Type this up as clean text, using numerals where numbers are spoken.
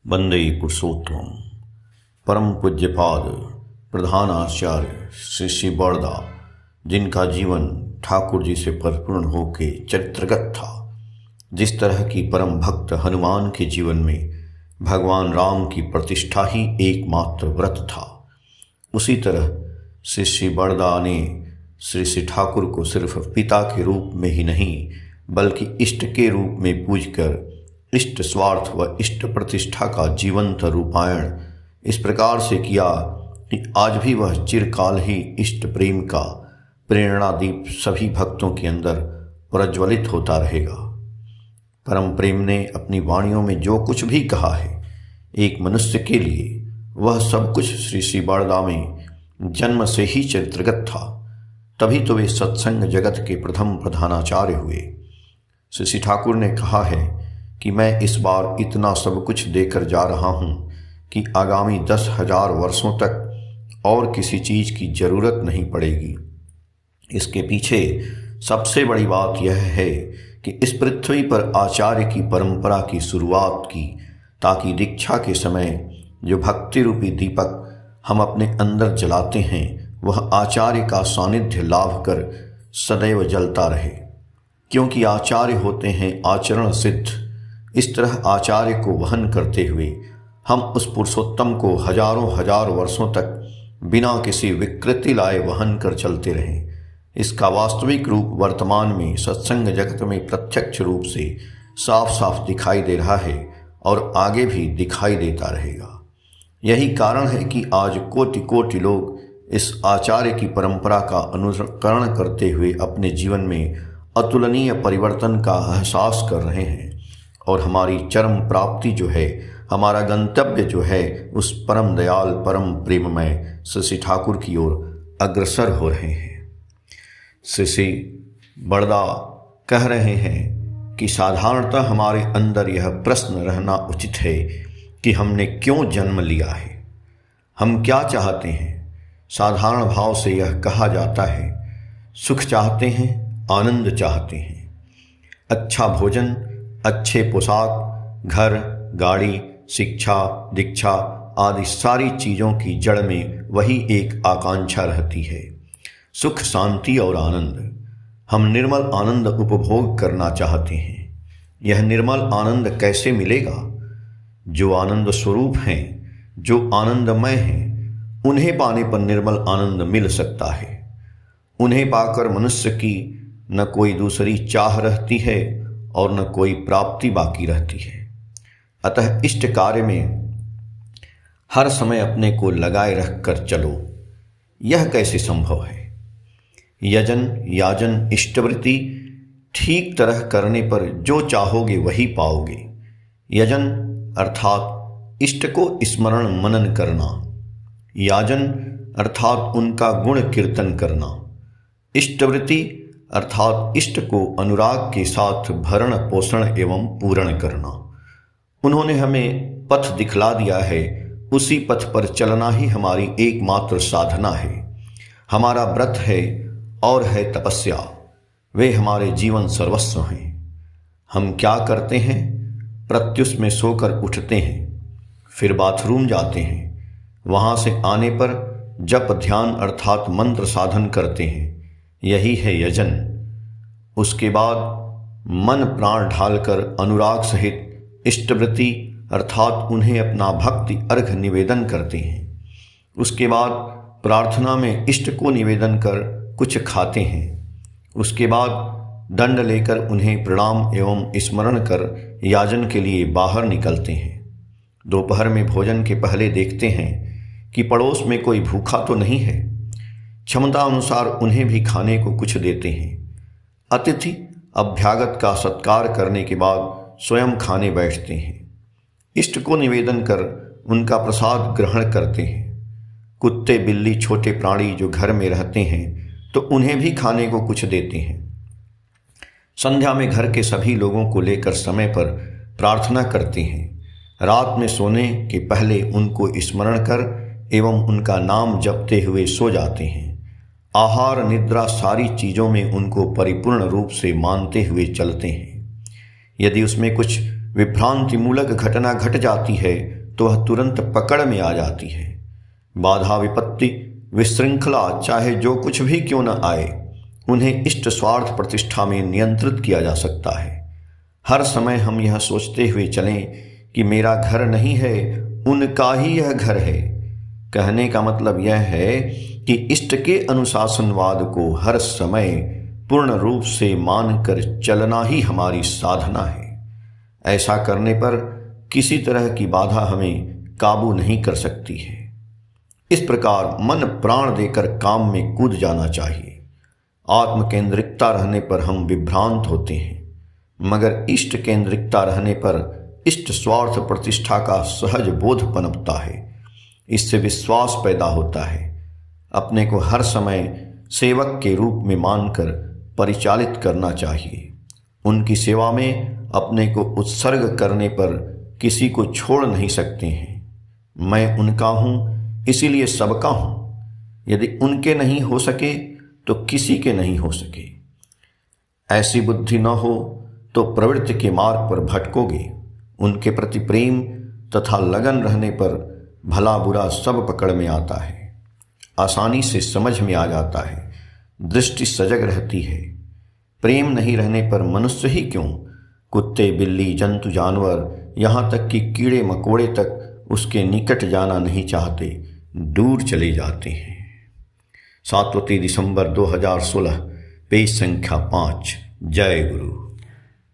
वंदे पुरुषोत्तम परम पूज्यपाद प्रधान आचार्य श्री श्री बड़दा, जिनका जीवन ठाकुर जी से परिपूर्ण होके चरित्रगत था। जिस तरह की परम भक्त हनुमान के जीवन में भगवान राम की प्रतिष्ठा ही एकमात्र व्रत था, उसी तरह श्री श्री बड़दा ने श्री श्री ठाकुर को सिर्फ पिता के रूप में ही नहीं बल्कि इष्ट के रूप में पूजकर इष्ट स्वार्थ व इष्ट प्रतिष्ठा का जीवंत रूपायण इस प्रकार से किया कि आज भी वह चिरकाल ही इष्ट प्रेम का प्रेरणादीप सभी भक्तों के अंदर प्रज्वलित होता रहेगा। परम प्रेम ने अपनी वाणियों में जो कुछ भी कहा है एक मनुष्य के लिए, वह सब कुछ श्री श्री बड़दा में जन्म से ही चरित्रगत था। तभी तो वे सत्संग जगत के प्रथम प्रधानाचार्य हुए। श्री श्री ठाकुर ने कहा है कि मैं इस बार इतना सब कुछ देकर जा रहा हूँ कि आगामी 10,000 वर्षों तक और किसी चीज़ की जरूरत नहीं पड़ेगी। इसके पीछे सबसे बड़ी बात यह है कि इस पृथ्वी पर आचार्य की परंपरा की शुरुआत की, ताकि दीक्षा के समय जो भक्ति रूपी दीपक हम अपने अंदर जलाते हैं वह आचार्य का सानिध्य लाभ कर सदैव जलता रहे। क्योंकि आचार्य होते हैं आचरण सिद्ध। इस तरह आचार्य को वहन करते हुए हम उस पुरुषोत्तम को हजारों वर्षों तक बिना किसी विकृति लाए वहन कर चलते रहें। इसका वास्तविक रूप वर्तमान में सत्संग जगत में प्रत्यक्ष रूप से साफ साफ दिखाई दे रहा है और आगे भी दिखाई देता रहेगा। यही कारण है कि आज कोटि कोटि लोग इस आचार्य की परंपरा का अनुकरण करते हुए अपने जीवन में अतुलनीय परिवर्तन का एहसास कर रहे हैं और हमारी चरम प्राप्ति जो है, हमारा गंतव्य जो है, उस परम दयाल परम प्रेममय श्री श्री ठाकुर की ओर अग्रसर हो रहे हैं। श्री श्री बड़दा कह रहे हैं कि साधारणतः हमारे अंदर यह प्रश्न रहना उचित है कि हमने क्यों जन्म लिया है, हम क्या चाहते हैं। साधारण भाव से यह कहा जाता है, सुख चाहते हैं, आनंद चाहते हैं, अच्छा भोजन, अच्छे पोशाक, घर, गाड़ी, शिक्षा, दीक्षा आदि सारी चीज़ों की जड़ में वही एक आकांक्षा रहती है, सुख, शांति और आनंद। हम निर्मल आनंद उपभोग करना चाहते हैं। यह निर्मल आनंद कैसे मिलेगा? जो आनंद स्वरूप हैं, जो आनंदमय हैं, उन्हें पाने पर निर्मल आनंद मिल सकता है। उन्हें पाकर मनुष्य की न कोई दूसरी चाह रहती है और न कोई प्राप्ति बाकी रहती है। अतः इष्ट कार्य में हर समय अपने को लगाए रखकर चलो। यह कैसे संभव है? यजन, याजन, इष्टवृत्ति ठीक तरह करने पर जो चाहोगे वही पाओगे। यजन अर्थात इष्ट को स्मरण मनन करना, याजन अर्थात उनका गुण कीर्तन करना, इष्टवृत्ति अर्थात इष्ट को अनुराग के साथ भरण पोषण एवं पूर्ण करना। उन्होंने हमें पथ दिखला दिया है, उसी पथ पर चलना ही हमारी एकमात्र साधना है, हमारा व्रत है और है तपस्या। वे हमारे जीवन सर्वस्व हैं। हम क्या करते हैं? प्रत्युष में सोकर उठते हैं, फिर बाथरूम जाते हैं, वहाँ से आने पर जप ध्यान अर्थात मंत्र साधन करते हैं, यही है यजन। उसके बाद मन प्राण ढालकर अनुराग सहित इष्टवृत्ति अर्थात उन्हें अपना भक्ति अर्घ निवेदन करते हैं। उसके बाद प्रार्थना में इष्ट को निवेदन कर कुछ खाते हैं। उसके बाद दंड लेकर उन्हें प्रणाम एवं स्मरण कर याजन के लिए बाहर निकलते हैं। दोपहर में भोजन के पहले देखते हैं कि पड़ोस में कोई भूखा तो नहीं है। क्षमता अनुसार उन्हें भी खाने को कुछ देते हैं। अतिथि अभ्यागत का सत्कार करने के बाद स्वयं खाने बैठते हैं। इष्ट को निवेदन कर उनका प्रसाद ग्रहण करते हैं। कुत्ते, बिल्ली, छोटे प्राणी जो घर में रहते हैं तो उन्हें भी खाने को कुछ देते हैं। संध्या में घर के सभी लोगों को लेकर समय पर प्रार्थना करते हैं। रात में सोने के पहले उनको स्मरण कर एवं उनका नाम जपते हुए सो जाते हैं। आहार निद्रा सारी चीज़ों में उनको परिपूर्ण रूप से मानते हुए चलते हैं। यदि उसमें कुछ विभ्रांति मूलक घटना घट जाती है तो वह तुरंत पकड़ में आ जाती है। बाधा विपत्ति विशृंखला चाहे जो कुछ भी क्यों न आए, उन्हें इष्ट स्वार्थ प्रतिष्ठा में नियंत्रित किया जा सकता है। हर समय हम यह सोचते हुए चलें कि मेरा घर नहीं है, उनका ही यह घर है। कहने का मतलब यह है कि इष्ट के अनुशासनवाद को हर समय पूर्ण रूप से मानकर चलना ही हमारी साधना है। ऐसा करने पर किसी तरह की बाधा हमें काबू नहीं कर सकती है। इस प्रकार मन प्राण देकर काम में कूद जाना चाहिए। आत्म केंद्रिकता रहने पर हम विभ्रांत होते हैं, मगर इष्ट केंद्रिकता रहने पर इष्ट स्वार्थ प्रतिष्ठा का सहज बोध पनपता है। इससे विश्वास पैदा होता है। अपने को हर समय सेवक के रूप में मानकर परिचालित करना चाहिए। उनकी सेवा में अपने को उत्सर्ग करने पर किसी को छोड़ नहीं सकते हैं। मैं उनका हूँ, इसीलिए सबका हूँ। यदि उनके नहीं हो सके तो किसी के नहीं हो सके। ऐसी बुद्धि न हो तो प्रवृत्ति के मार्ग पर भटकोगे। उनके प्रति प्रेम तथा लगन रहने पर भला बुरा सब पकड़ में आता है, आसानी से समझ में आ जाता है, दृष्टि सजग रहती है। प्रेम नहीं रहने पर मनुष्य ही क्यों, कुत्ते बिल्ली जंतु जानवर यहाँ तक कि कीड़े मकोड़े तक उसके निकट जाना नहीं चाहते, दूर चले जाते हैं। 7 दिसंबर 2016, पेज संख्या 5। जय गुरु।